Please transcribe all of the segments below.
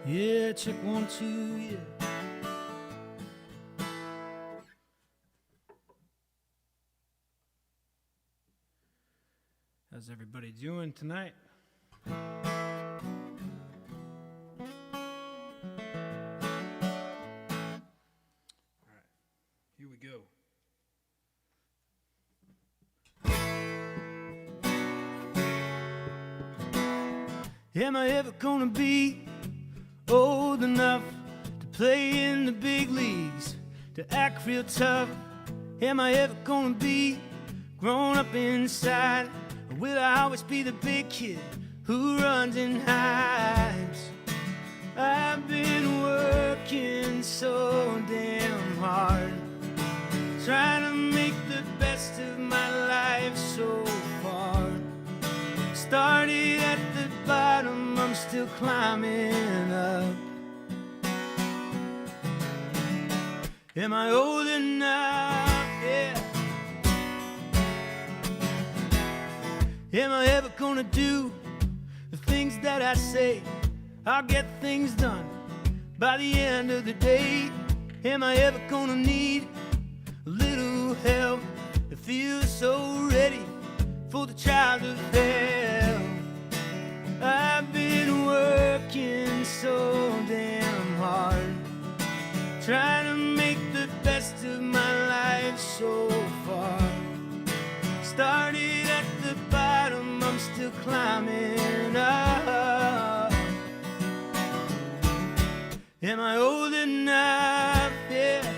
Yeah, check 1, 2, yeah. How's everybody doing tonight? All right, here we go. Am I ever gonna be old enough to play in the big leagues, to act real tough? Am I ever gonna be grown up inside? Or will I always be the big kid who runs and hides? I've been working so damn hard, trying to make the best of my life so far. Started at the bottom, I'm still climbing up. Am I old enough? Yeah. Am I ever gonna do the things that I say? I'll get things done by the end of the day. Am I ever gonna need a little help? It feels so ready for the trials of hell. I've been working so damn hard, trying to make the best of my life so far. Started at the bottom, I'm still climbing up. Am I old enough? Yeah.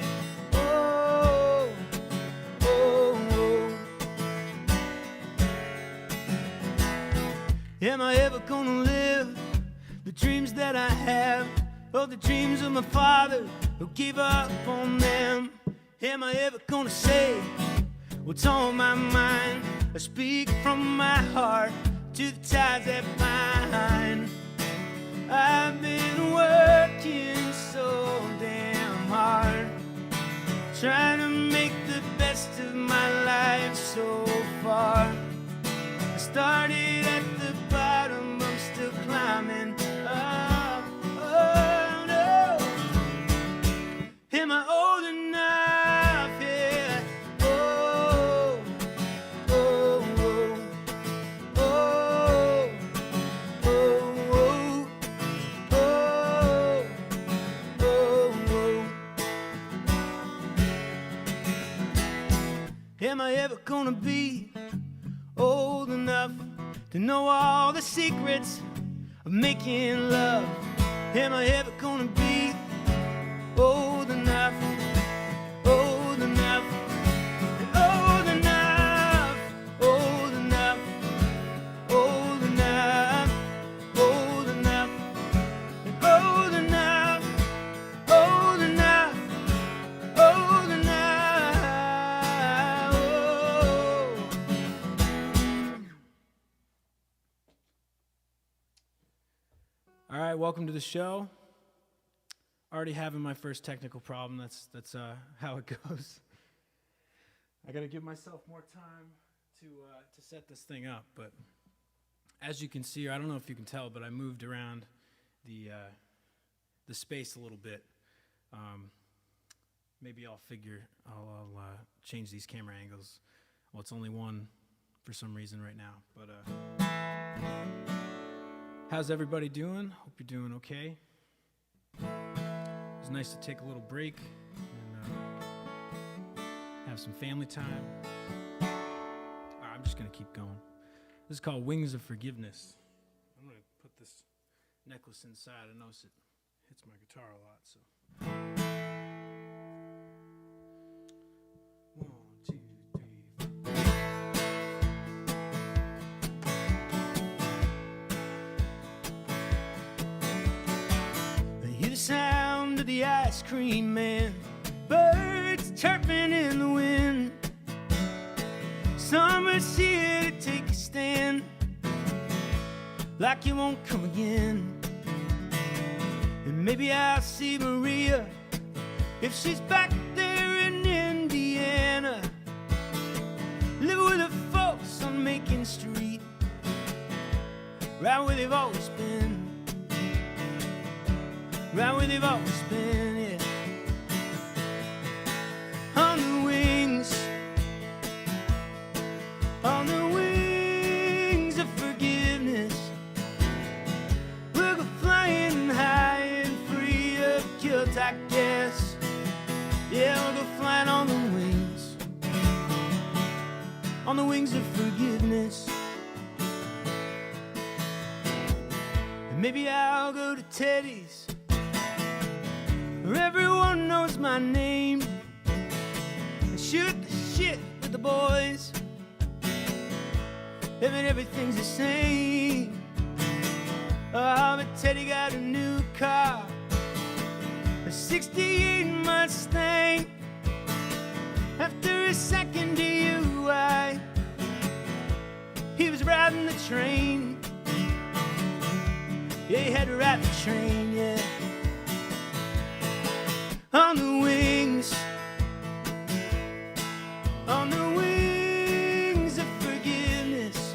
Oh, oh, oh. Am I ever gonna live the dreams that I have? Oh, the dreams of my father who gave up on them. Am I ever gonna say what's on my mind? I speak from my heart to the tides that bind. I've been working so damn hard, trying to make the best of my life so far. I started at the bottom, I'm still climbing up. Oh no, am I old enough? Yeah. Oh, oh, oh, oh, oh, oh, oh, oh. Am I ever gonna be old enough to know all the secrets of making love? Am I ever gonna be old enough, old enough, old enough, old enough, old enough, old enough, old enough, old enough, old enough? All right, welcome to the show. Already having my first technical problem. That's how it goes. I got to give myself more time to set this thing up. But as you can see, or I don't know if you can tell, but I moved around the space a little bit. Maybe I'll change these camera angles. Well, it's only one for some reason right now. But how's everybody doing? Hope you're doing okay. It's nice to take a little break and have some family time. I'm just going to keep going. This is called Wings of Forgiveness. I'm going to put this necklace inside. I notice it hits my guitar a lot. So 1, 2, 3, 4. I hear the sound of the ice cream man, birds chirping in the wind. Summer's here to take a stand, like you won't come again. And maybe I'll see Maria if she's back there in Indiana, living with her folks on Macon Street, right where they've always been. right where they've always been, yeah. On the wings of forgiveness, we'll go flying high and free of guilt, I guess. Yeah, we'll go flying on the wings of forgiveness. And maybe I'll go to Teddy's, where everyone knows my name, and shoot the shit with the boys, and then everything's the same. Oh, but Teddy got a new car, a 68 Mustang, after his second DUI. He was riding the train. Yeah, he had to ride the train, yeah. On the wings of forgiveness,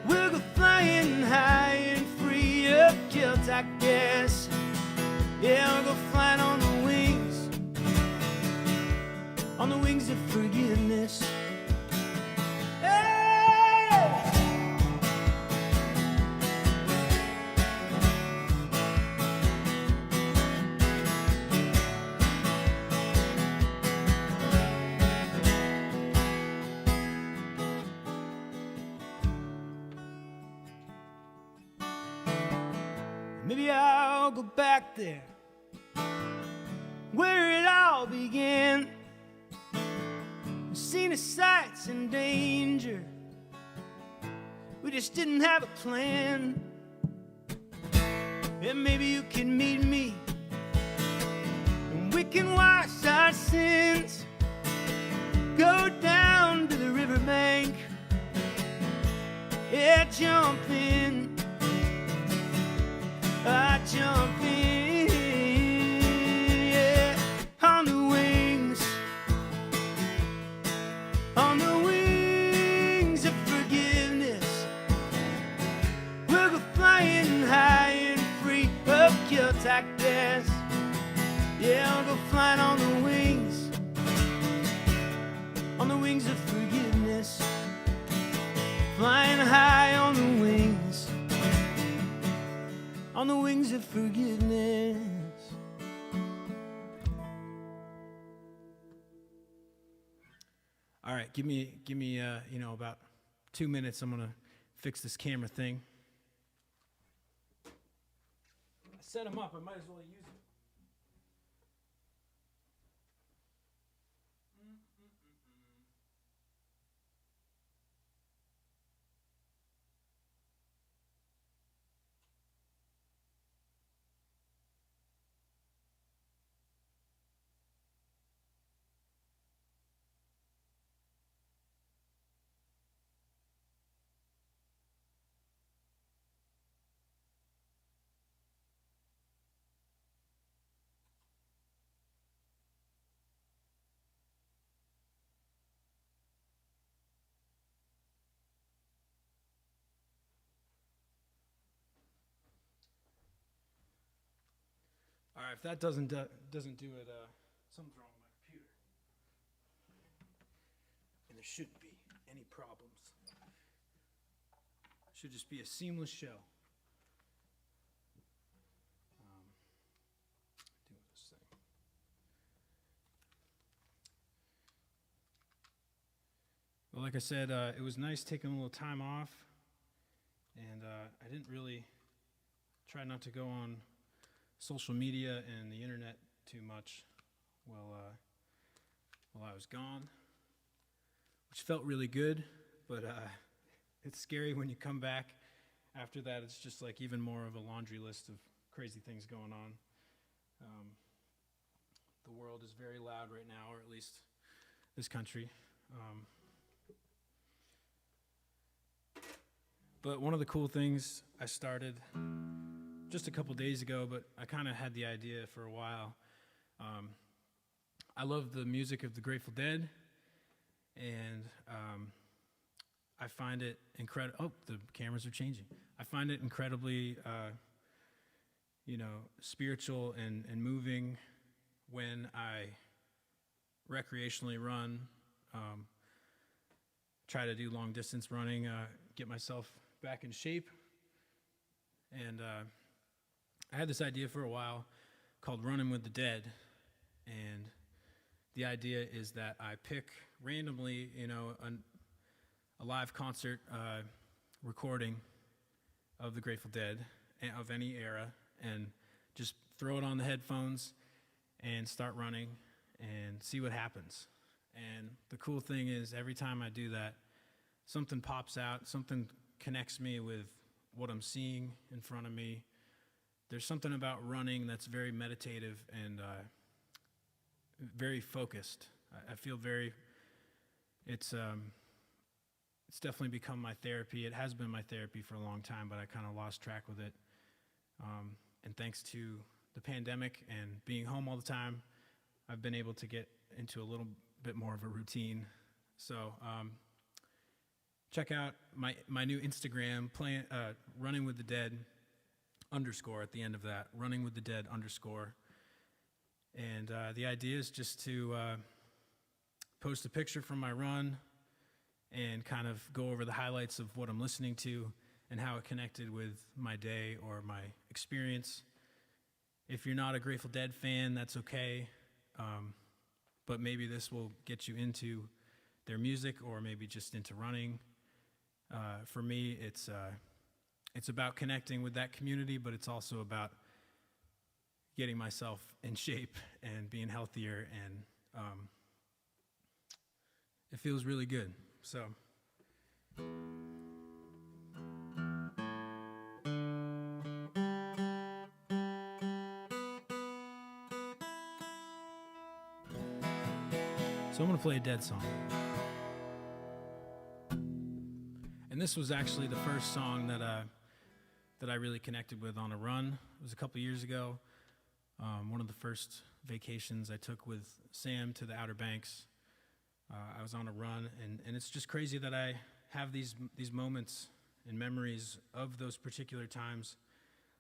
we'll go flying high and free of guilt, I guess. Yeah, we'll go flying on the wings of forgiveness. Maybe I'll go back there where it all began. Seen the sights and danger, we just didn't have a plan. And maybe you can meet me, and we can wash our sins, go down to the riverbank, yeah, jump in. I jump in, yeah, on the wings of forgiveness. We'll go flying high and free of guilt, I guess. Yeah, I'll go flying on the wings of forgiveness. Flying high on the wings of forgiveness. All right, give me, about 2 minutes. I'm gonna fix this camera thing. I set them up. I might as well use them. All right, if that doesn't do it, something's wrong with my computer. And there shouldn't be any problems. It should just be a seamless show. Doing this thing. Well, like I said, it was nice taking a little time off, and I didn't really try not to go on social media and the internet too much while I was gone, which felt really good, but it's scary when you come back after that. It's just like even more of a laundry list of crazy things going on. The world is very loud right now, or at least this country. But one of the cool things I started just a couple days ago, but I kind of had the idea for a while. I love the music of the Grateful Dead, and I find it incredible. Oh, the cameras are changing. I find it incredibly spiritual and moving when I recreationally run, try to do long distance running, get myself back in shape. And I had this idea for a while called Running with the Dead. And the idea is that I pick randomly, a live concert recording of the Grateful Dead of any era, and just throw it on the headphones and start running and see what happens. And the cool thing is, every time I do that, something pops out, something connects me with what I'm seeing in front of me. There's something about running that's very meditative and very focused. I feel it's definitely become my therapy. It has been my therapy for a long time, but I kind of lost track with it. And thanks to the pandemic and being home all the time, I've been able to get into a little bit more of a routine. So check out my new Instagram, Running with the Dead _ at the end of that, Running with the Dead _ And the idea is just to post a picture from my run and kind of go over the highlights of what I'm listening to and how it connected with my day or my experience. If you're not a Grateful Dead fan, that's okay. But maybe this will get you into their music or maybe just into running. For me, it's about connecting with that community, but it's also about getting myself in shape and being healthier, and it feels really good. So I'm going to play a Dead song. And this was actually the first song that I really connected with on a run. It was a couple years ago. One of the first vacations I took with Sam to the Outer Banks. I was on a run, and it's just crazy that I have these moments and memories of those particular times.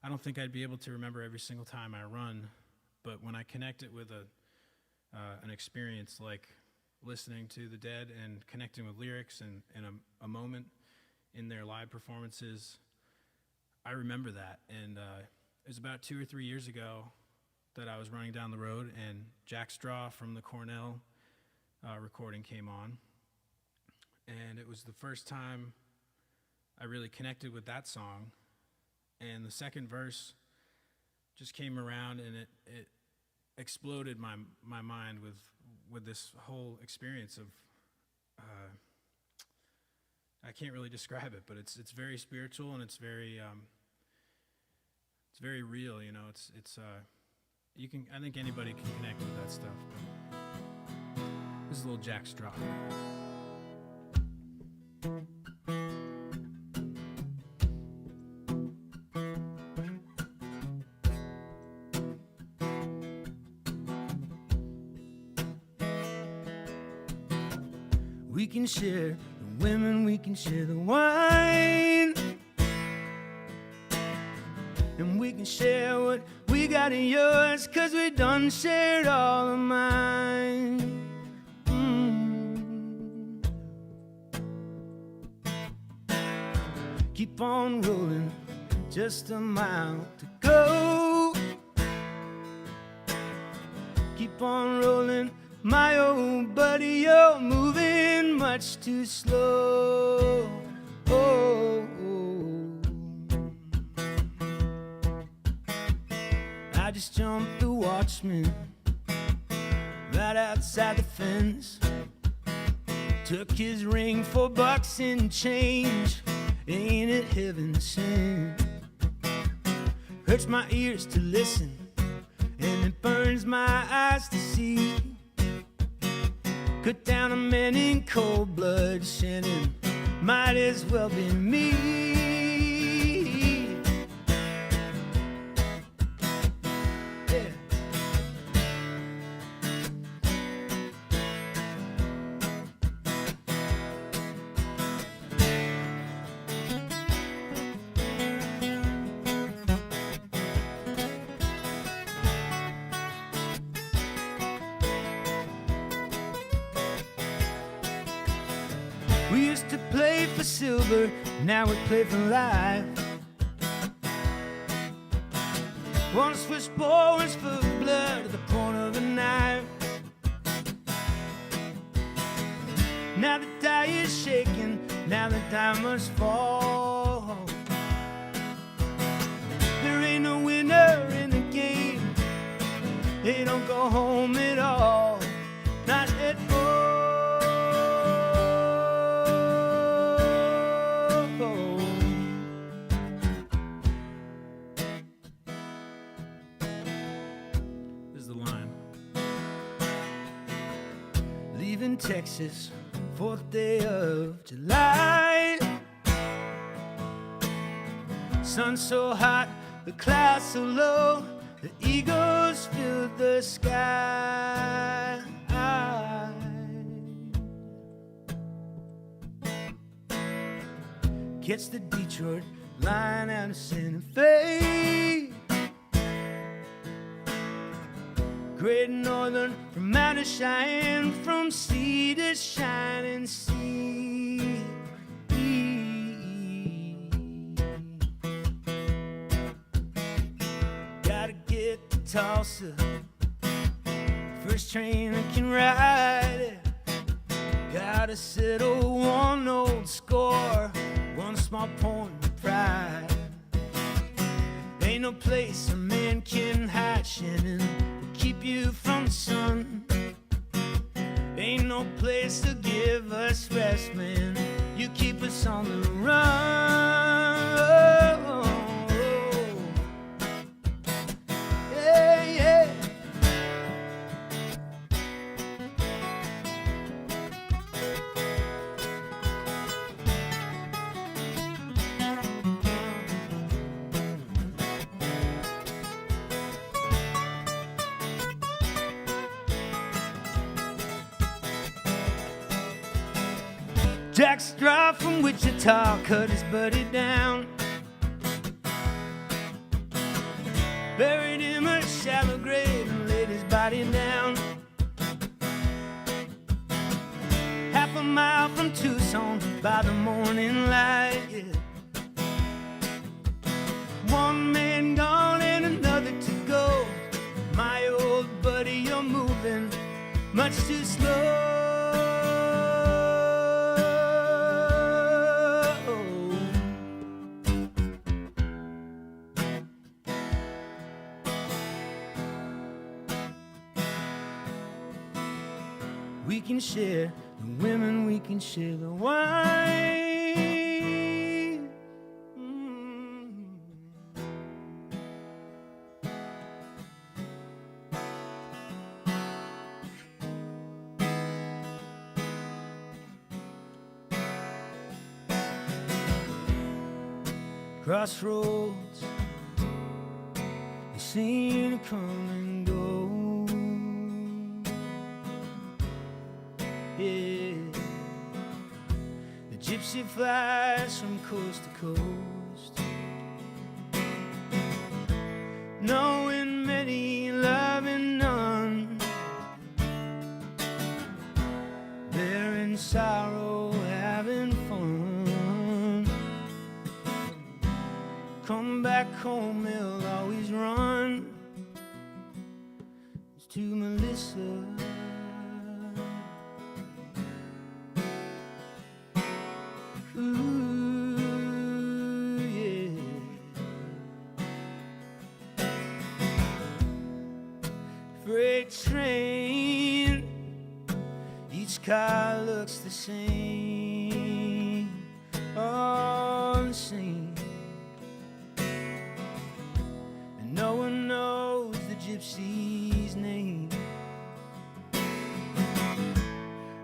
I don't think I'd be able to remember every single time I run, but when I connect it with an experience like listening to the Dead and connecting with lyrics and a moment in their live performances, I remember that. And it was about 2 or 3 years ago that I was running down the road, and Jack Straw from the Cornell recording came on. And it was the first time I really connected with that song. And the second verse just came around, and it exploded my mind with this whole experience of, I can't really describe it, but it's very spiritual, and it's very real. I think anybody can connect with that stuff. But this is a little Jack Straw. We can share the women, we can share the wine, and we can share what we got in yours, 'cause we done shared all of mine. Keep on rolling, just a mile to go. Keep on rolling, my old buddy, you're moving much too slow. I just jumped the watchman right outside the fence, took his ring for bucks and change. Ain't it heaven sent? Hurts my ears to listen, and it burns my eyes to see. Cut down a man in cold blood, Shannon, might as well be me. Yeah. We used to play for silver, now we play for life. One switchboard, one's for blood at the point of a knife. Now the die is shaking, now the die must fall. There ain't no winner in the game, they don't go home at all, not at all. This is the line. Leaving Texas, 4th day of July. Sun so hot, the clouds so low, the eagles fill the sky. Gets the Detroit line out of Santa Fe. Great Northern from Mount to Cheyenne, from sea to shining sea. Gotta get to Tulsa, first train I can ride it. Gotta settle one old score, one small point of pride. Ain't no place a man can hide, Shannon, keep you from the sun. Ain't no place to give us rest, man, you keep us on the run. Yeah, yeah. Jack's drive from Wichita cut his buddy down, buried him in a shallow grave and laid his body down. Half a mile from Tucson by the morning light, yeah. One man gone and another to go. My old buddy, you're moving much too slow. We can share the women, we can share the wine. Crossroads, the scene come and go. Yeah, the gypsy flies from coast to coast, knowing many, loving none. They're in sorrow, having fun. Come back home, they'll always run. It's to Melissa. Ooh, yeah. Freight train, each car looks the same, all the same. And no one knows the gypsy's name.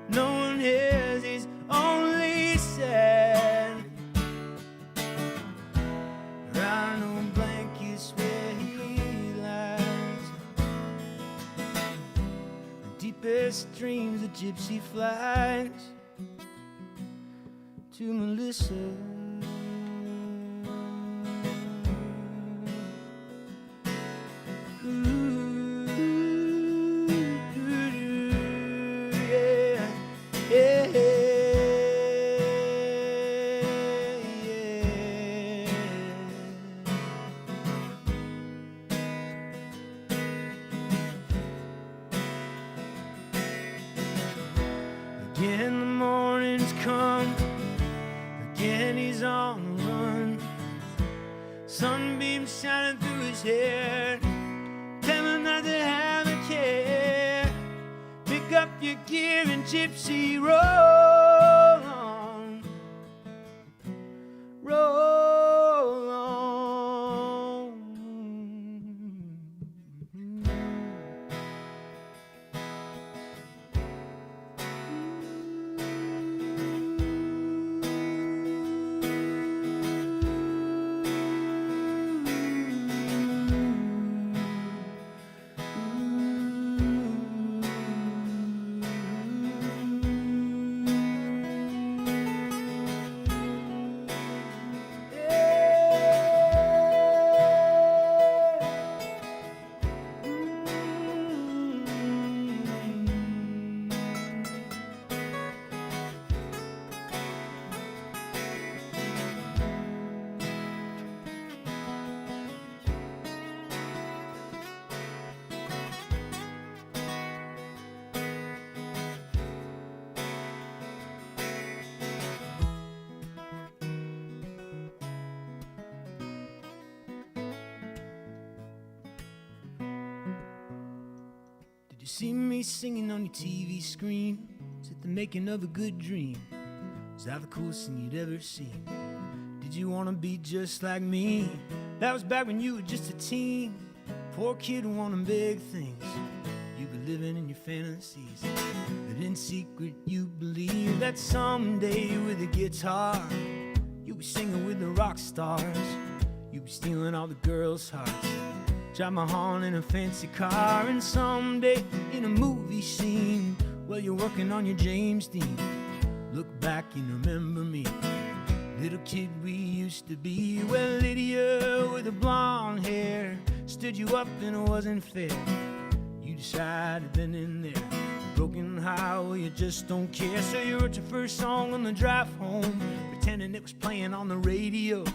No one hears his only sad. Rhino blankets where he lies. The deepest dreams, the gypsy flies to Melissa. Yeah, yeah. and he's on the run. Sunbeams shining through his hair, tell him not to have a care. Pick up your gear and Gypsy Road on. Roll on. Did you see me singing on your TV screen? Is it the making of a good dream? Was that the coolest thing you'd ever seen? Did you want to be just like me? That was back when you were just a teen. Poor kid wanting big things. You were living in your fantasies, but in secret you believe that someday with a guitar you'll be singing with the rock stars. You'll be stealing all the girls' hearts, drive my horn in a fancy car, and someday in a movie scene, while you're working on your James Dean, look back and remember me, little kid we used to be. Well, Lydia with the blonde hair stood you up and it wasn't fair. You decided then and there, broken heart, well you just don't care. So you wrote your first song on the drive home, pretending it was playing on the radio.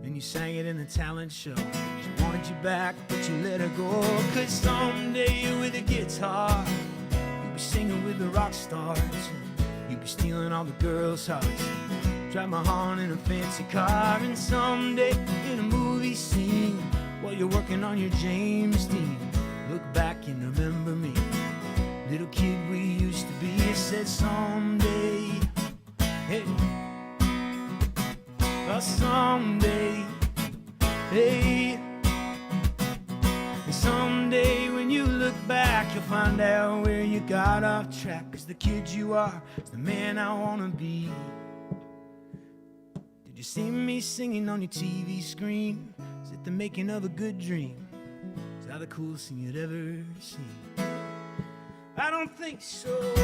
Then you sang it in the talent show. She wanted you back, but you let her go. Cause someday with a guitar you'll be singing with the rock stars. You'll be stealing all the girls' hearts, drive my horn in a fancy car, and someday in a movie scene, while you're working on your James Dean, look back and remember me, little kid we used to be. It said someday, hey, well someday, hey, and someday when you look back you'll find out where you got off track. Cause the kid you are is the man I wanna be. Did you see me singing on your TV screen? Is it the making of a good dream? Is that the coolest thing you'd ever seen? I don't think so.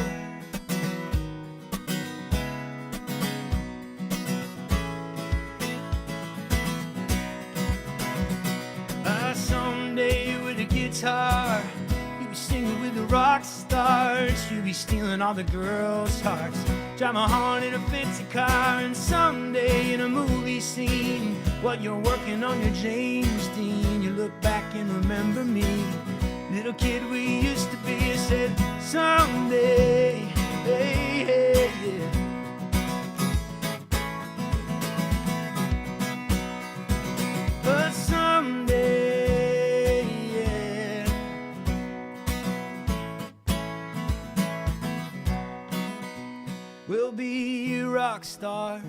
Someday with a guitar you'll be singing with the rock stars. You'll be stealing all the girls' hearts, drive my horn in a fancy car, and someday in a movie scene, while you're working on your James Dean, you look back and remember me, little kid we used to be. I said someday, hey, hey, yeah. But someday, yeah, we'll be rock stars.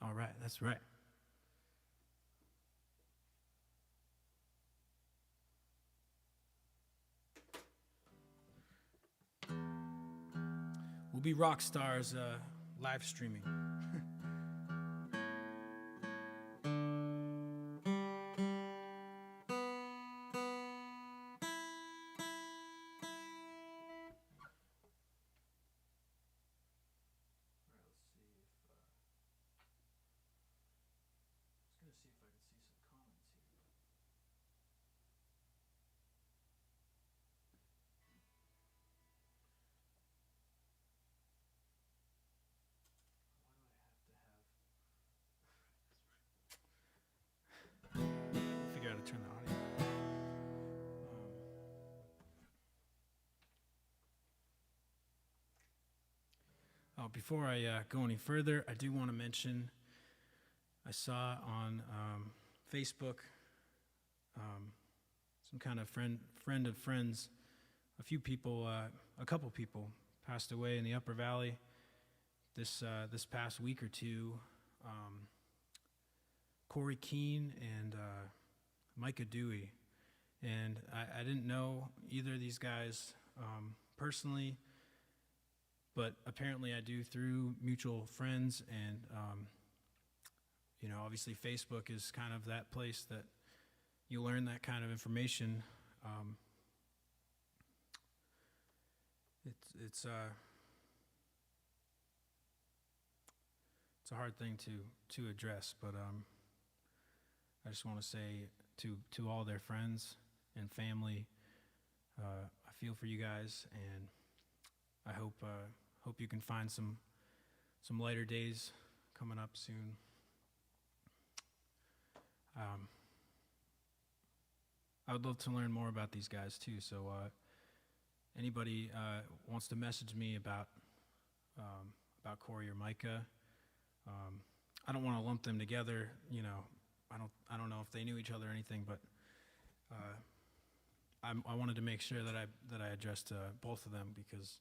All right, that's right. We'll be rock stars live streaming. Before I go any further, I do want to mention I saw on Facebook some kind of friend of friends. A couple people passed away in the Upper Valley this past week or two. Corey Keene and Micah Dewey. And I didn't know either of these guys personally, but apparently I do through mutual friends. And, obviously Facebook is kind of that place that you learn that kind of information. It's a hard thing to address, but I just want to say to all their friends and family, I feel for you guys, and I hope you can find some lighter days coming up soon. I would love to learn more about these guys too. So anybody wants to message me about Corey or Micah, I don't want to lump them together. I don't know if they knew each other or anything, but I wanted to make sure that I addressed both of them, because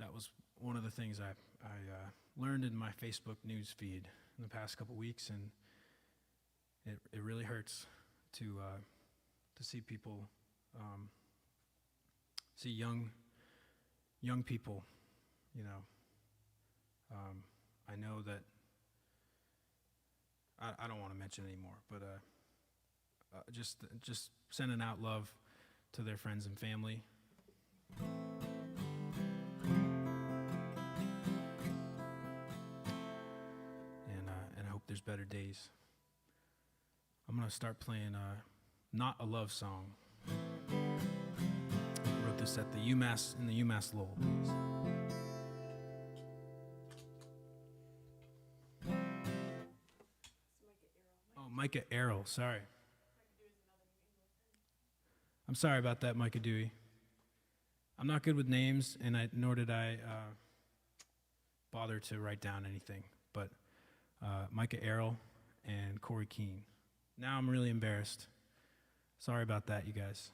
that was one of the things I learned in my Facebook news feed in the past couple weeks, and it really hurts to see people, see young people. I know that I don't want to mention anymore, but just sending out love to their friends and family. And I hope there's better days. I'm gonna start playing "Not a Love Song." I wrote this at the UMass Lowell days. Micah Errol, sorry. I'm sorry about that, Micah Dewey. I'm not good with names, and nor did I bother to write down anything. But Micah Errol and Corey Keene. Now I'm really embarrassed. Sorry about that, you guys.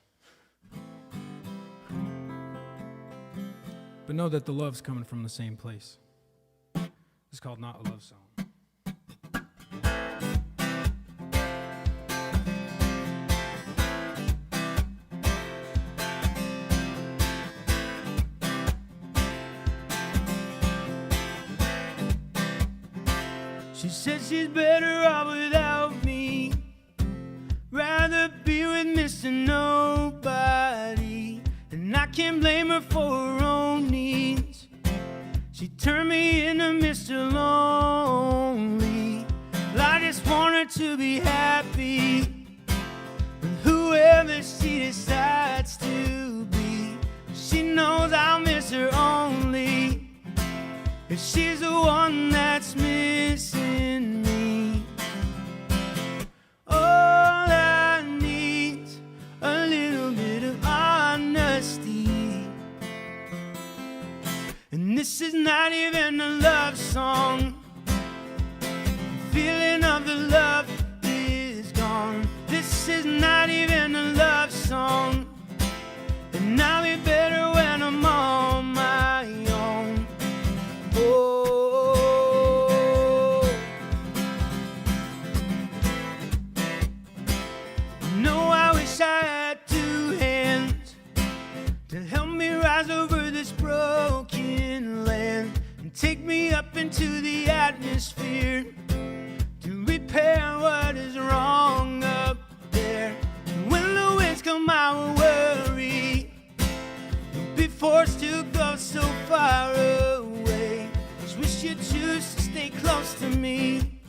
But know that the love's coming from the same place. It's called Not a Love Song. She said she's better off without me, rather be with Mr. Nobody, and I can't blame her for her own needs. She turned me into Mr. Lonely. Well, I just want her to be happy with whoever she decides to be. She knows I'll miss her only if she's the one that's missing me. All I need's a little bit of honesty, and this is not even a love song. The feeling of the love is gone. This is not even a love song, and I'll be better when I'm on my own. Oh, no, I wish I had two hands to help me rise over this broken land and take me up into the atmosphere to repair what is wrong up there. And when the winds come, I will worry, be forced to go so far away. Just wish you'd choose to stay close to me.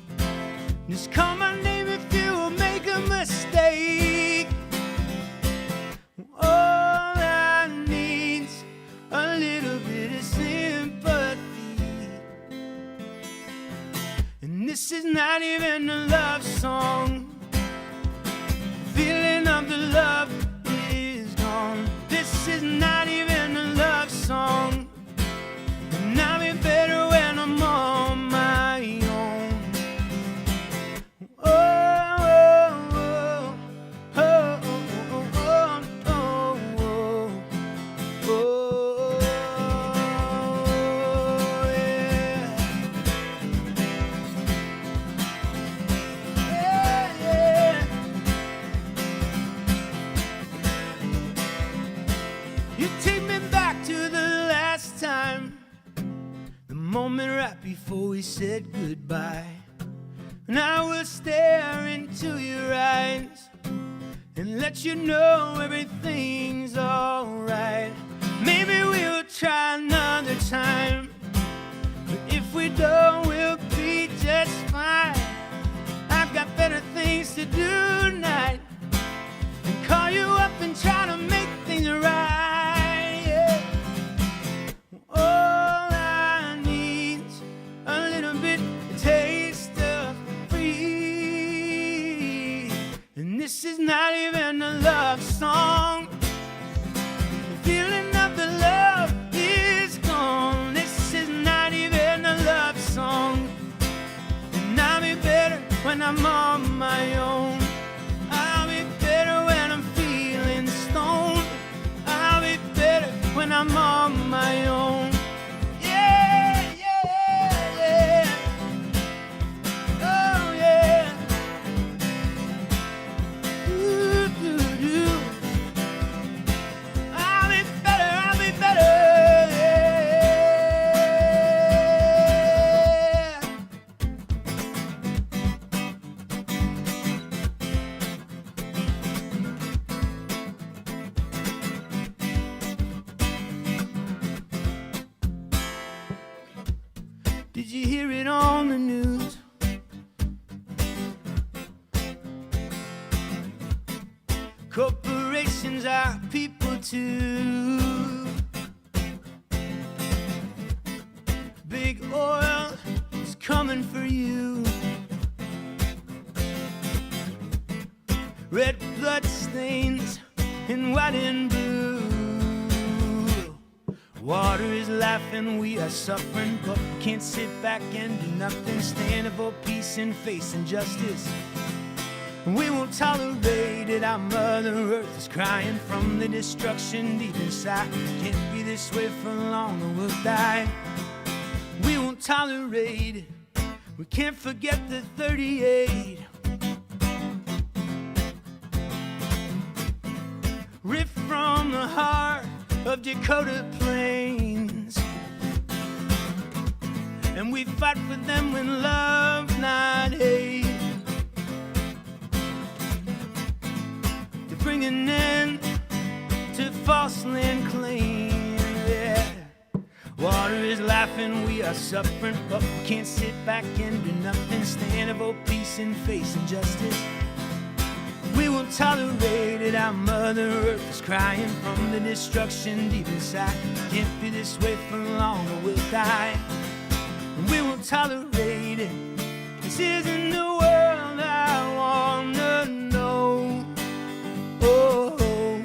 Just call my name if you will make a mistake. All I need's a little bit of sympathy. before we said goodbye. And I will stare into your eyes and let you know everything's alright. Maybe we'll try another time, but if we don't, we'll be just fine. I've got better things to do tonight than call you up and try to make things right. Yeah. All I need's a little bit of taste of free. And this is not even a love song. The feeling of the love is gone. This is not even a love song. And I'll be better when I'm on my own. I'll be better when I'm feeling stoned. I'll be better when I'm on my own. Yeah, yeah, yeah. Oh, yeah. Ooh, ooh, ooh. I'll be better, I'll be better. Did you hear it on the news? Corporations are people too. Big oil is coming for you. Red blood stains in white and blue. Water is laughing, we are suffering, but we can't sit back and do nothing. Standing for peace and face injustice. We won't tolerate it. Our Mother Earth is crying from the destruction deep inside. Can't be this way for long or we'll die. We won't tolerate it. We can't forget the 38. Ripped from the heart of Dakota Plains, and we fight for them with love, not hate, to bring an end to false land claims. Yeah. Water is laughing, we are suffering, but we can't sit back and do nothing. Stand for peace and face injustice. We won't tolerate it. Our Mother Earth is crying from the destruction deep inside. Can't be this way for long or we'll die. We won't tolerate it. This isn't the world I wanna know. Oh,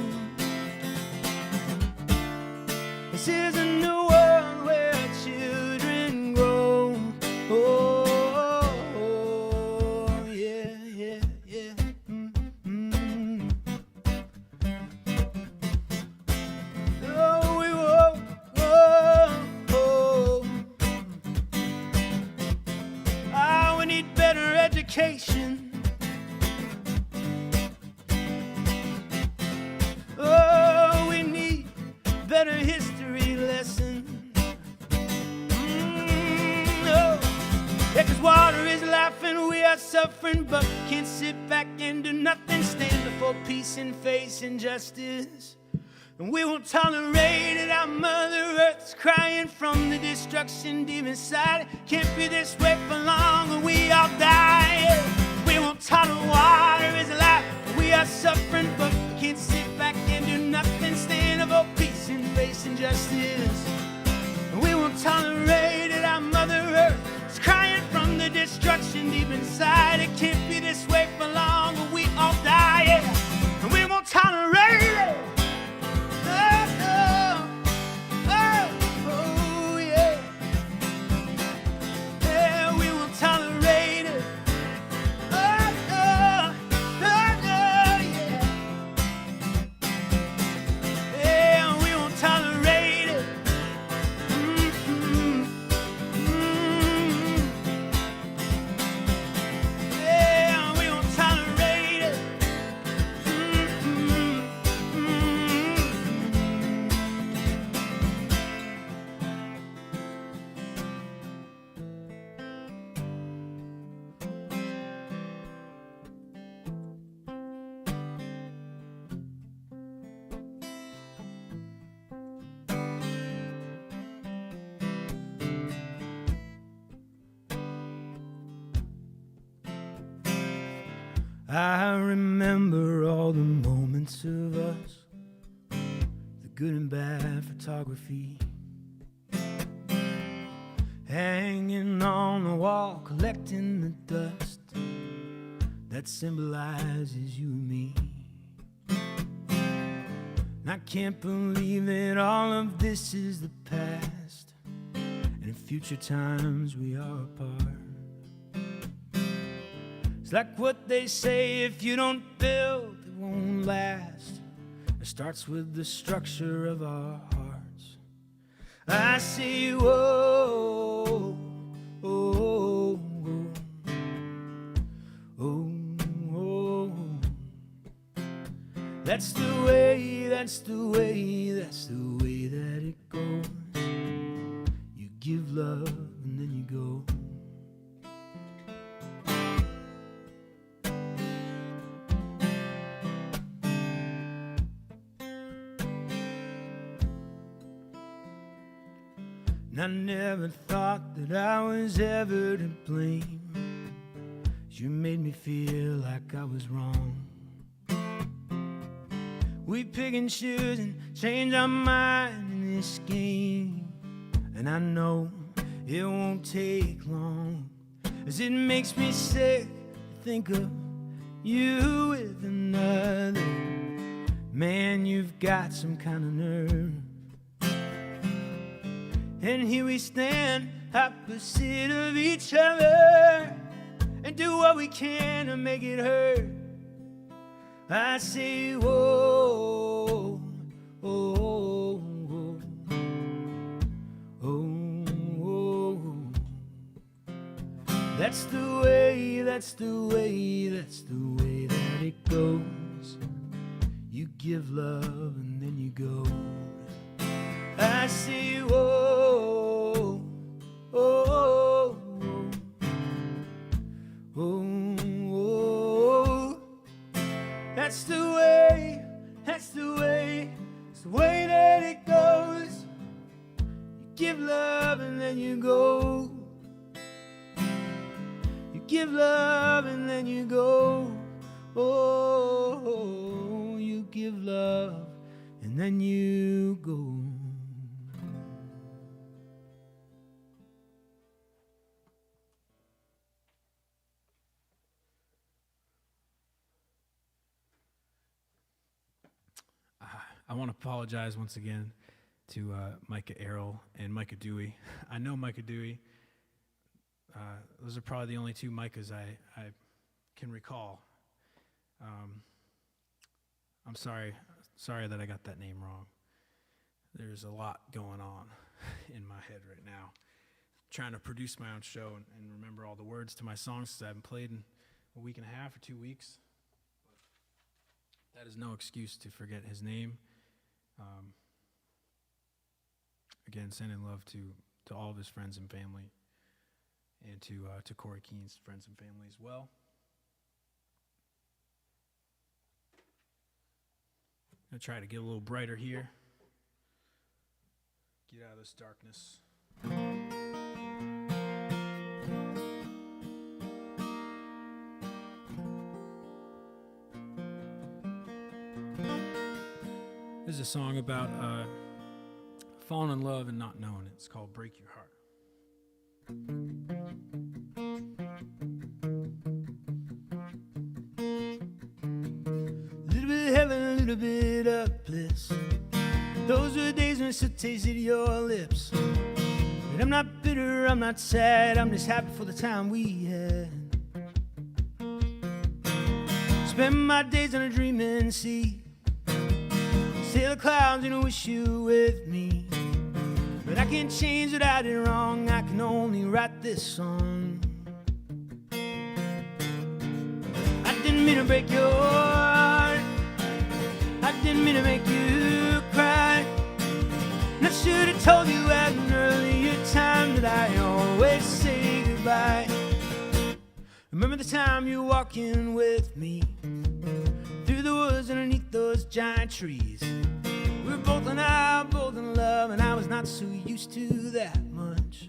this isn't the world where children grow. Oh, yeah, yeah, yeah. Education. Oh, we need better history lessons. Oh. Yeah, 'cause water is laughing, we are suffering, but we can't sit back and do nothing. Stand before peace and face injustice. And we won't tolerate it. Our Mother Earth's crying from the destruction deep inside. Can't be this way for long or we all die. We won't tolerate. Water is alive, we are suffering, but we can't sit back and do nothing. Stand for peace and face injustice. And we won't tolerate it. Our Mother Earth is crying from the destruction deep inside. It can't be this way for long or we all die. And we won't tolerate it. We I remember all the moments of us, the good and bad photography, hanging on the wall, collecting the dust that symbolizes you and me. And I can't believe that all of this is the past, and in future times we are apart. It's like what they say, if you don't build, it won't last. It starts with the structure of our hearts. I say, whoa, oh, oh, oh, oh. That's the way, that's the way, that's the way that it goes. You give love and then you go. And I never thought that I was ever to blame. You made me feel like I was wrong. We pick and choose and change our mind in this game. And I know it won't take long, as it makes me sick to think of you with another. Man, you've got some kind of nerve. And here we stand, opposite of each other, and do what we can to make it hurt. I say, whoa, oh, oh, oh, oh. That's the way, that's the way, that's the way that it goes. You give love and then you go. I say, whoa, oh, oh, oh, oh. That's the way, that's the way, it's the way that it goes. You give love and then you go. You give love and then you go. Oh, you give love and then you go. I want to apologize once again to Micah Errol and Micah Dewey. I know Micah Dewey. Those are probably the only two Micahs I can recall. I'm sorry that I got that name wrong. There's a lot going on in my head right now. Trying to produce my own show and remember all the words to my songs, because I haven't played in a week and a half or 2 weeks. That is no excuse to forget his name. Again, sending love to all of his friends and family, and to Corey Keene's friends and family as well. I'm going to try to get a little brighter here. Get out of this darkness. This is a song about falling in love and not knowing it. It's called Break Your Heart. A little bit of heaven, a little bit of bliss. Those were the days when I still tasted your lips. And I'm not bitter, I'm not sad, I'm just happy for the time we had. Spend my days on a dreaming sea, sail the clouds and wish you with me. But I can't change what I did wrong, I can only write this song. I didn't mean to break your heart, I didn't mean to make you cry. And I should have told you at an earlier time that I always say goodbye. Remember the time you were walking with me through the woods underneath those giant trees. We were both in love, and I was not so used to that much.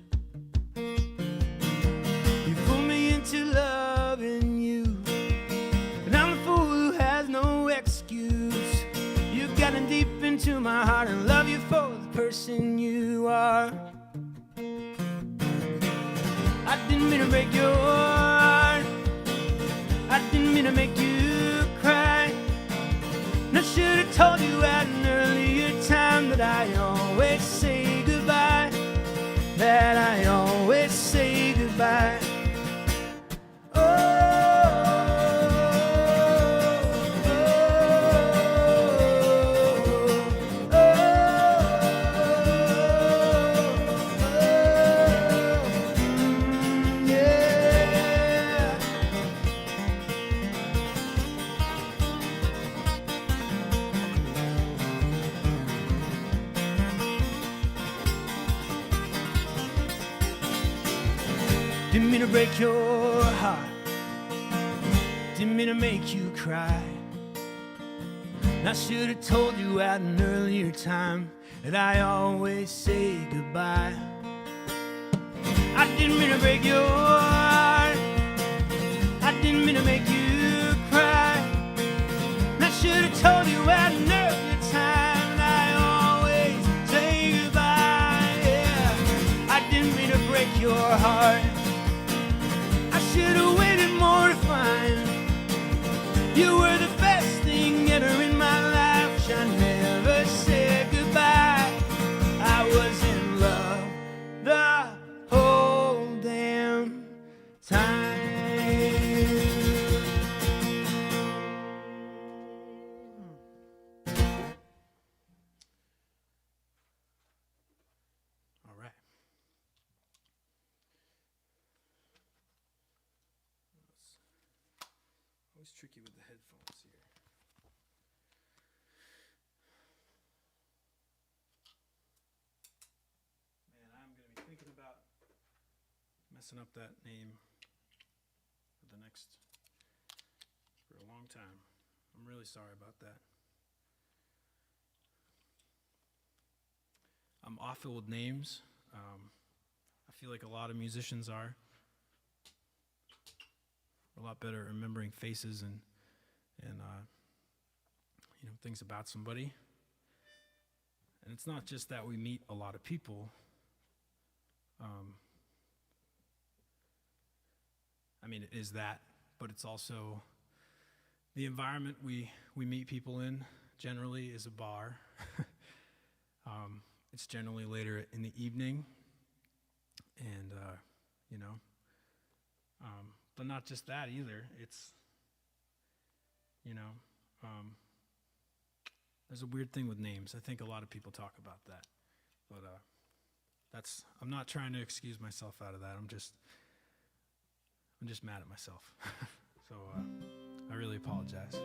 You pulled me into loving you, and into my heart and love you for the person you are. I didn't mean to break your heart, I didn't mean to make you cry. And I should have told you at an earlier time that I always say goodbye, that I always say goodbye. Didn't mean to break your heart, didn't mean to make you cry. And I should have told you at an earlier time that I always say goodbye. I didn't mean to break your heart, I didn't mean to make you cry. And I should have told you at an earlier time that I always say goodbye. Yeah, I didn't mean to break your heart, I should have waited more to find you were the best thing ever in my life. I never said goodbye. I was in love the whole damn time. All right. Always tricky with the headphones here. Man, I'm going to be thinking about messing up that name for a long time. I'm really sorry about that. I'm awful with names. I feel like a lot of musicians are. A lot better at remembering faces and things about somebody. And it's not just that we meet a lot of people. It is that, but it's also the environment we meet people in generally is a bar. It's generally later in the evening, and but not just that either. It's there's a weird thing with names. I think a lot of people talk about that, but I'm not trying to excuse myself out of that. I'm just mad at myself. So I really apologize.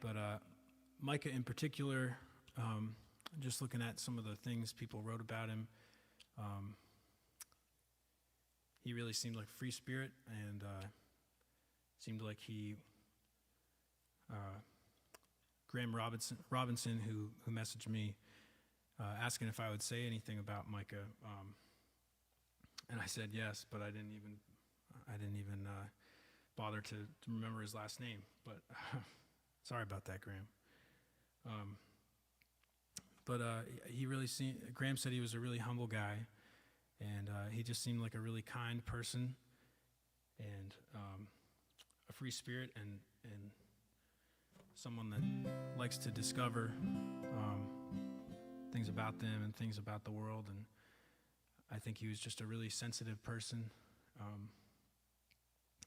But Micah in particular, just looking at some of the things people wrote about him, he really seemed like a free spirit, and seemed like he, Graham Robinson, who messaged me asking if I would say anything about Micah, and I said yes, but I didn't even bother to remember his last name. But sorry about that, Graham. But Graham said he was a really humble guy, and he just seemed like a really kind person, and a free spirit, and someone that likes to discover things about them and things about the world. And I think he was just a really sensitive person,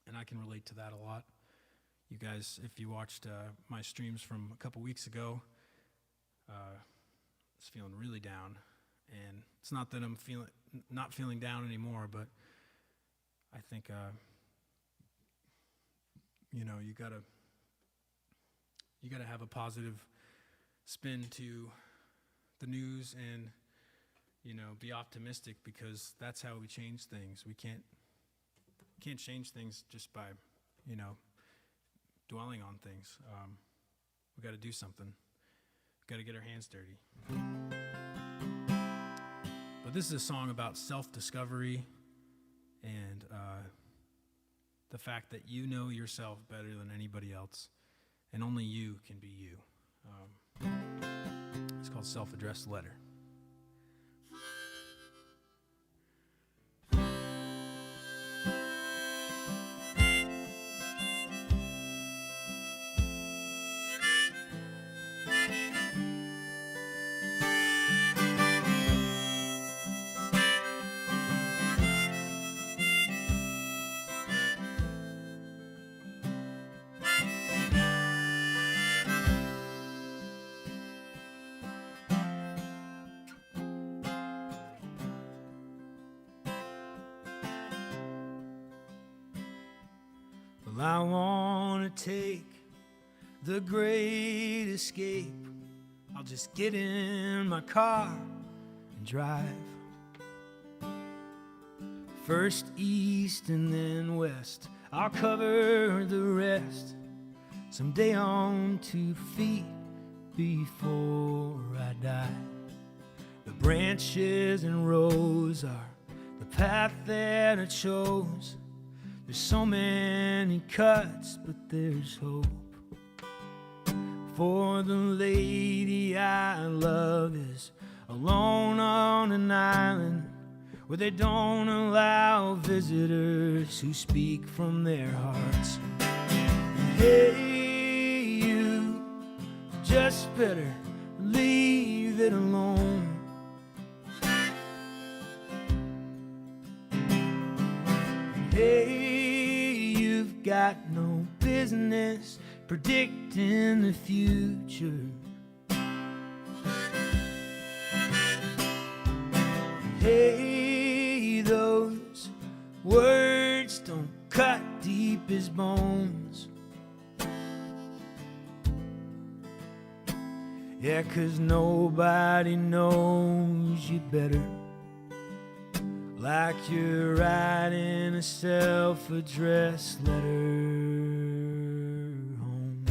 and I can relate to that a lot. You guys, if you watched my streams from a couple weeks ago, I was feeling really down, and it's not that I'm not feeling down anymore, but I think you gotta have a positive spin to the news, and be optimistic, because that's how we change things. We can't change things just by dwelling on things. We got to do something. We got to get our hands dirty. But this is a song about self-discovery and the fact that you know yourself better than anybody else, and only you can be you. It's called Self-Addressed Letter. Well, I want to take the great escape. I'll just get in my car and drive. First east and then west, I'll cover the rest. Someday on 2 feet before I die. The branches and rows are the path that I chose. There's so many cuts, but there's hope. For the lady I love is alone on an island where they don't allow visitors who speak from their hearts. Hey, you just better leave it alone. Hey, you've got no business predicting the future. Hey, those words don't cut deep as bones. Yeah, 'cause nobody knows you better, like you're writing a self-addressed letter home.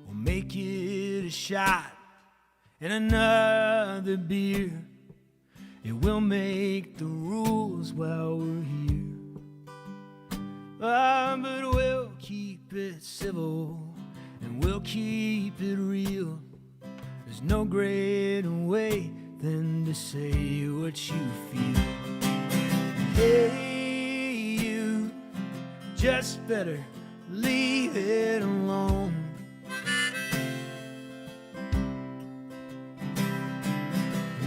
We'll make it a shot and another beer. It will make the rules while we're here. But we'll keep it civil and we'll keep it real. There's no greater way than to say what you feel. Hey, you just better leave it alone.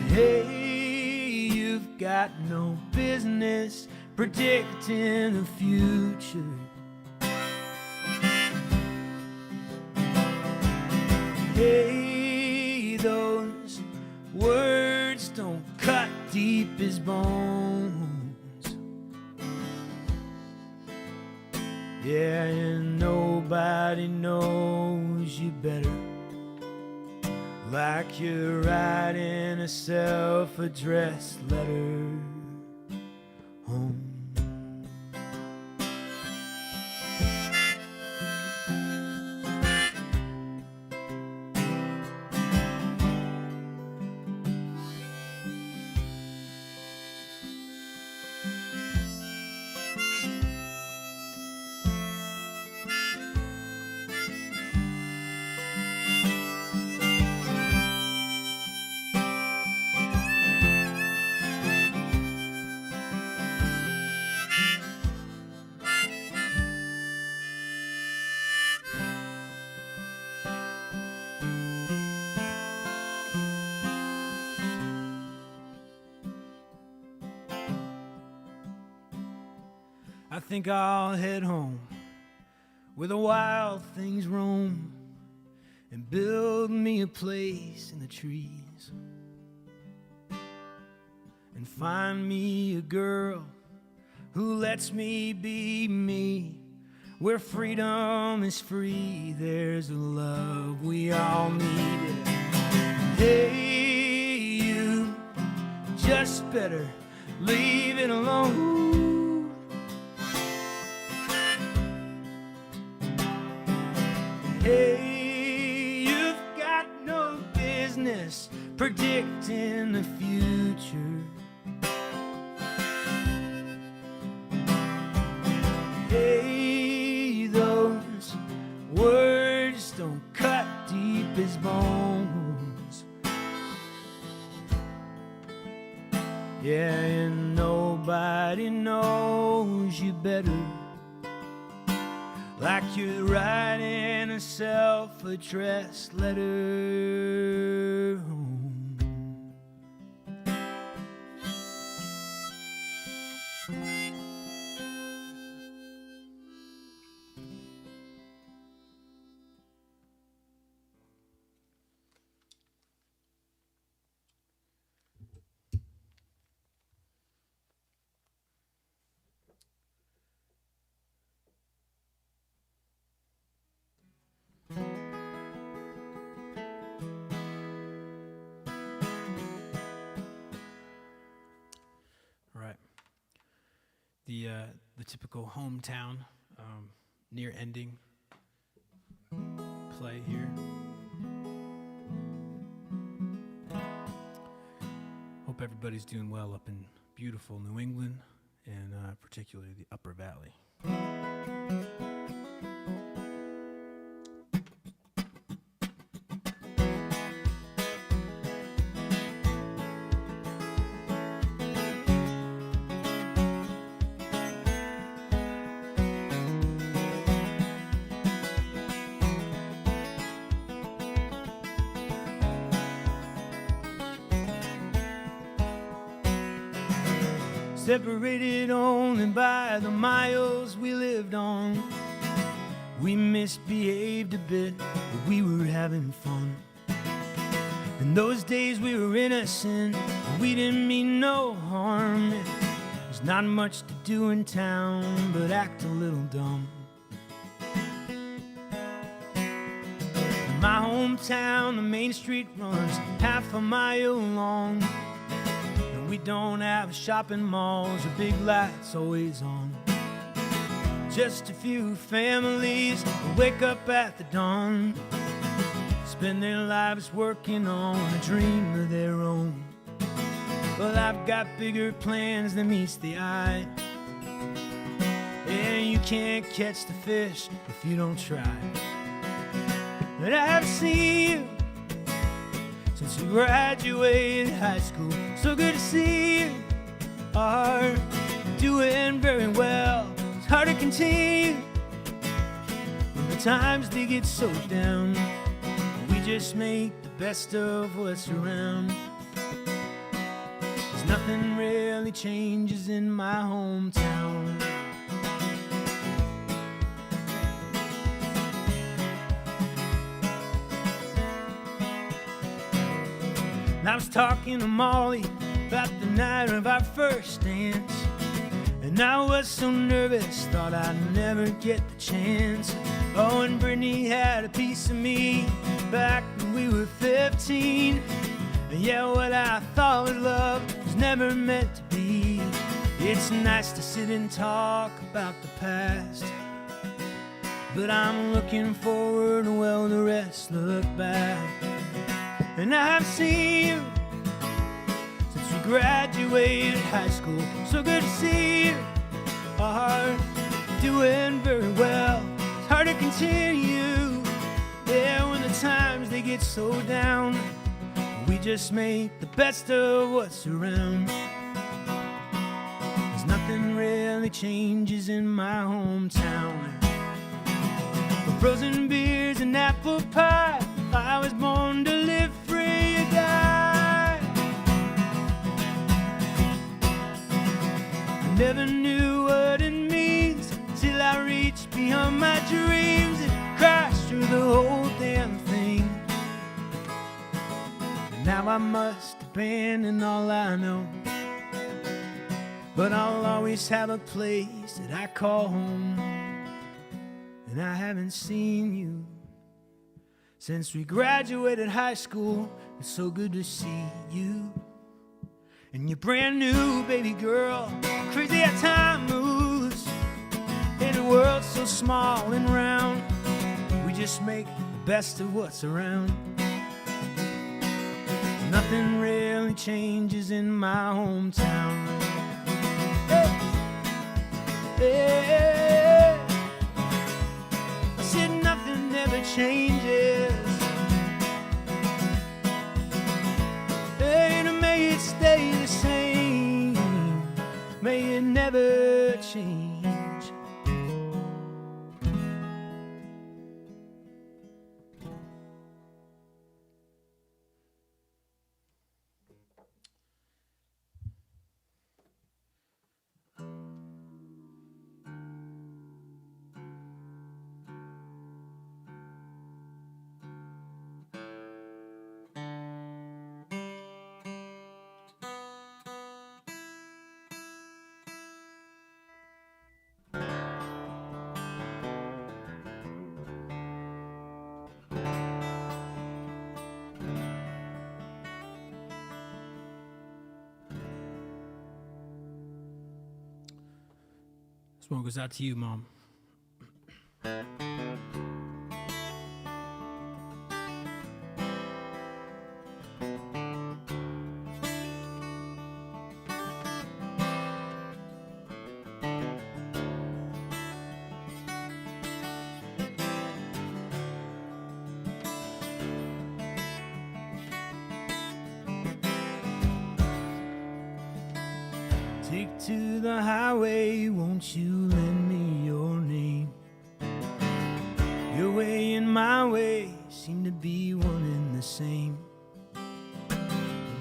Hey, you've got no business predicting the future. Hey, those words don't cut deep as bones. Yeah, and nobody knows you better, like you're writing a self-addressed letter home. I think I'll head home where the wild things roam and build me a place in the trees and find me a girl who lets me be me. Where freedom is free, there's a love we all need. Hey, you just better leave it alone. Hey, you've got no business predicting the future. Hey, those words don't cut deep as bones. Yeah, and nobody knows you better, like you're writing a self-addressed letter home. All right. The typical hometown near ending play here. Hope everybody's doing well up in beautiful New England, and particularly the Upper Valley. Separated only by the miles we lived on. We misbehaved a bit, but we were having fun. In those days we were innocent, we didn't mean no harm. There's not much to do in town but act a little dumb. In my hometown, the main street runs half a mile long. We don't have shopping malls or big lights always on. Just a few families who wake up at the dawn, spend their lives working on a dream of their own. Well, I've got bigger plans than meets the eye, and you can't catch the fish if you don't try. But I've seen you since you graduated high school. So good to see you are doing very well. It's hard to continue when the times they get so down. We just make the best of what's around. 'Cause nothing really changes in my hometown. I was talking to Molly about the night of our first dance, and I was so nervous, thought I'd never get the chance. Oh, and Brittany had a piece of me back when we were 15. And yeah, what I thought was love was never meant to be. It's nice to sit and talk about the past, but I'm looking forward, well, the rest look back. And I've seen you since we graduated high school. So good to see you are doing very well. It's hard to continue, yeah, when the times they get so down. We just make the best of what's around. 'Cause nothing really changes in my hometown. For frozen beers and apple pie, I was born to live free or die. I never knew what it means till I reached beyond my dreams and crashed through the whole damn thing. And now I must abandon all I know, but I'll always have a place that I call home. And I haven't seen you since we graduated high school. It's so good to see you. And you're brand new, baby girl. Crazy how time moves in a world so small and round. We just make the best of what's around. Nothing really changes in my hometown. Hey, I said nothing ever changes. Hey, and may it stay the same, may it never change. This one goes out to you, Mom. Take to the highway, won't you lend me your name? Your way and my way seem to be one and the same.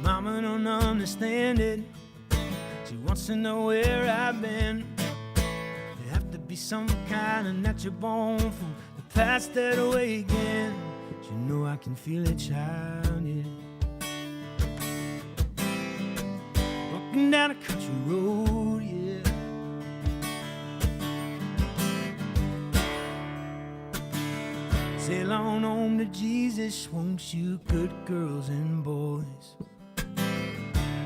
Mama don't understand it. She wants to know where I've been. There have to be some kind of natural born from the past that way again. You know I can feel it, child, yeah. Walking down a country road, yeah. Sail on home to Jesus, won't you, good girls and boys?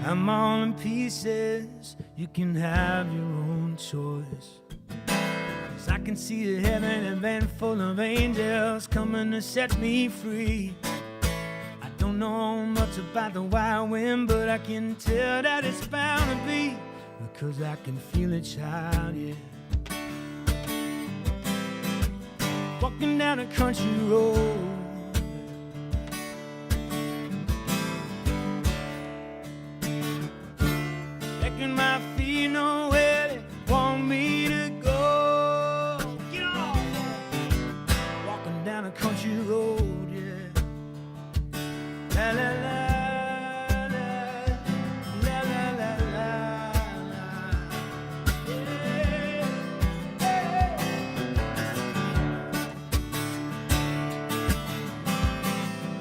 I'm all in pieces, you can have your own choice. 'Cause I can see a heaven and van full of angels coming to set me free. I don't know much about the wild wind, but I can tell that it's bound to be, because I can feel it, child, yeah. Walking down a country road, letting my feet know where they want me to go. Get on! Walking down a country road, yeah. La la la la, la la la la la. Yeah, yeah.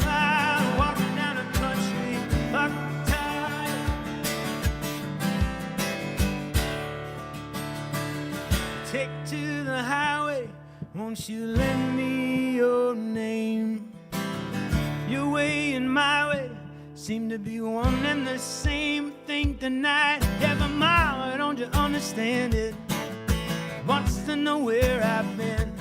I'm walking down a country, I'm tired. Take to the highway, won't you lend me your name? Your way and my way seem to be one and the same. Think tonight, every mile, don't you understand it? Wants to know where I've been.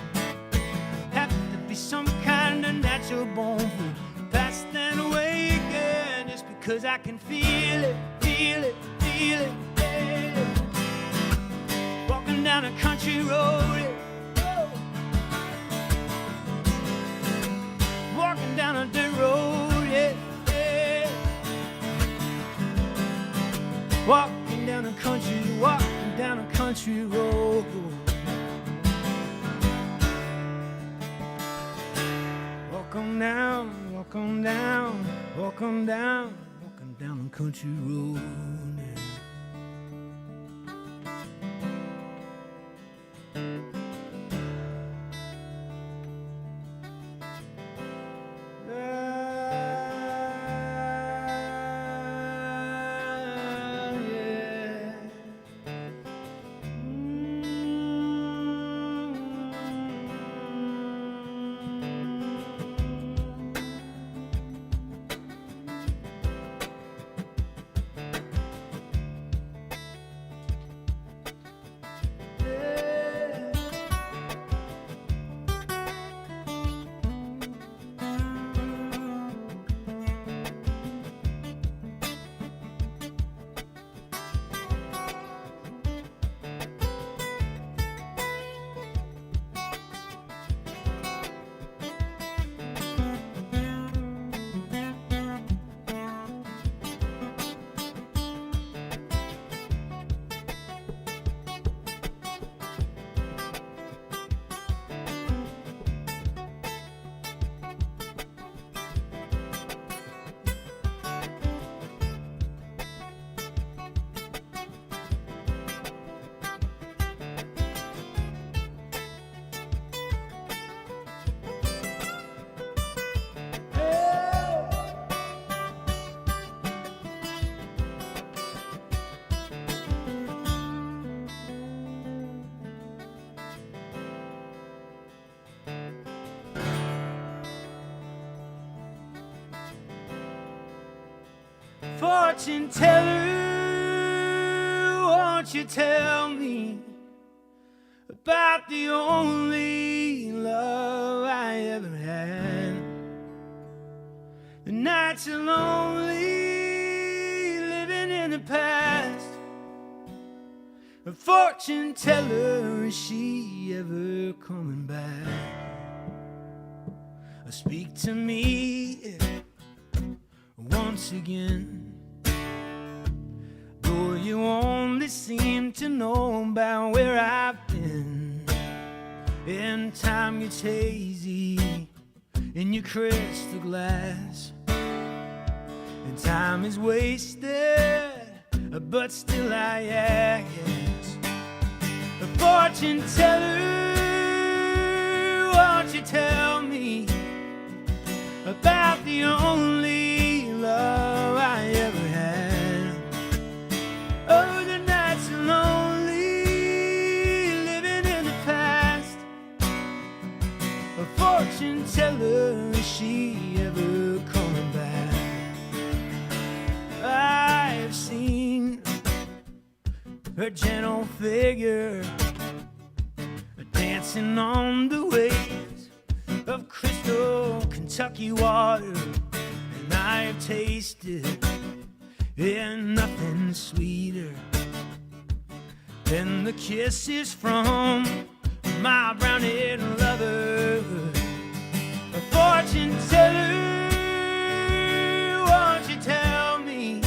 Have to be some kind of natural born fool. Pass that way again, just because I can feel it, feel it, feel it, yeah. Walking down a country road, yeah. Walking down a dirt road, yeah, yeah. Walking down a country road. Walk on down, walk on down, walk on down, walking down a country road, yeah. Fortune teller, won't you tell me about the only love I ever had? The nights are lonely, living in the past. A fortune teller, is she ever coming back? Speak to me once again, though you only seem to know about where I've been. And time gets hazy in your crystal glass, and time is wasted, but still I ask. A fortune teller, won't you tell me about the only love I ever had? Oh, the nights are lonely, living in the past. A fortune teller, is she ever coming back? I have seen her gentle figure dancing on the waves of crystal Kentucky water, and I have tasted nothing sweeter than the kisses from my brown-haired lover. A fortune teller, won't you tell me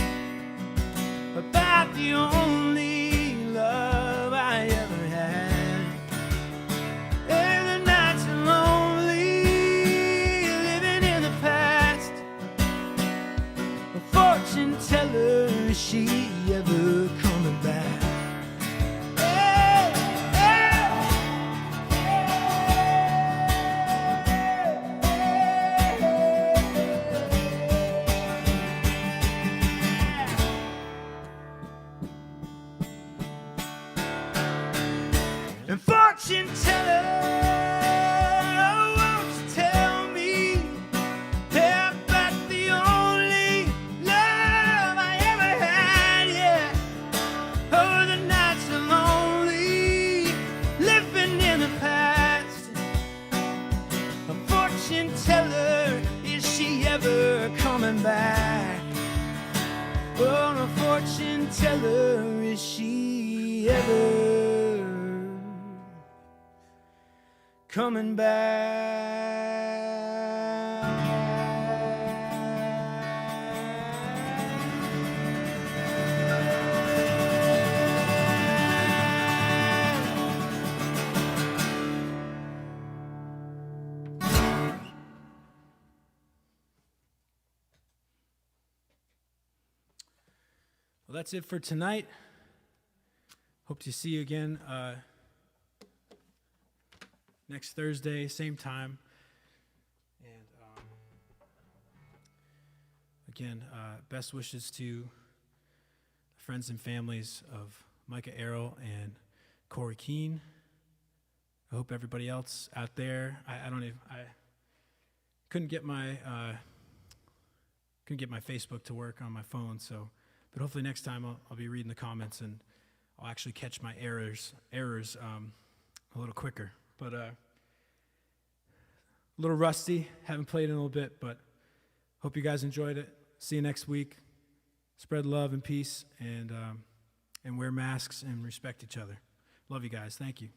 about the only love I ever had? And the nights are lonely, living in the past. A fortune teller, is she ever coming back? And fortune teller, oh, won't you tell me about the only love I ever had? Yeah. Oh, the nights are lonely, living in the past. A fortune teller, is she ever coming back? Oh, a fortune teller, is she ever coming Well, that's it for tonight. Hope to see you again next Thursday, same time. And again, best wishes to friends and families of Micah Arrow and Corey Keene. I hope everybody else out there. I couldn't get my Facebook to work on my phone, so. But hopefully next time I'll be reading the comments and I'll actually catch my errors a little quicker. But a little rusty, haven't played in a little bit, but hope you guys enjoyed it. See you next week. Spread love and peace, and wear masks and respect each other. Love you guys. Thank you.